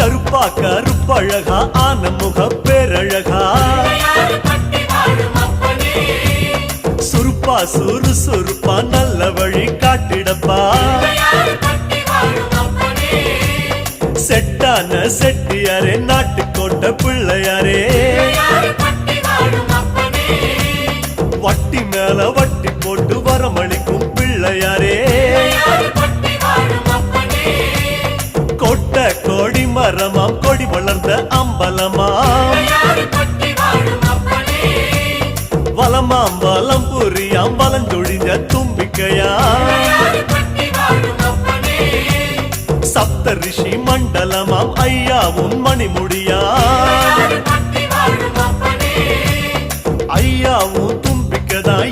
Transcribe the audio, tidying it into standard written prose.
கருப்பா கருப்பழகா ஆன முக பேரழகா சுருப்பா சுறுசுறுப்பா நல்ல வழி காட்டிடப்பா செட்டான செட்டியாரே நாட்டுக்கோட்டை பிள்ளையாரே வட்டி மேல வட்டி போட்டு வரமளிக்கும் பிள்ளையாரே கொட்ட கொடி மரமாம் கொடி வளர்ந்த அம்பலமாம் வலமாம் வலம் புரியாம் வலஞ்சொழிஞ்ச தும்பிக்கையா சப்த ரிஷி மண்டலமாம் ஐயாவும் மணிமுடியா ஐயாவும் தும்பிக்கதான்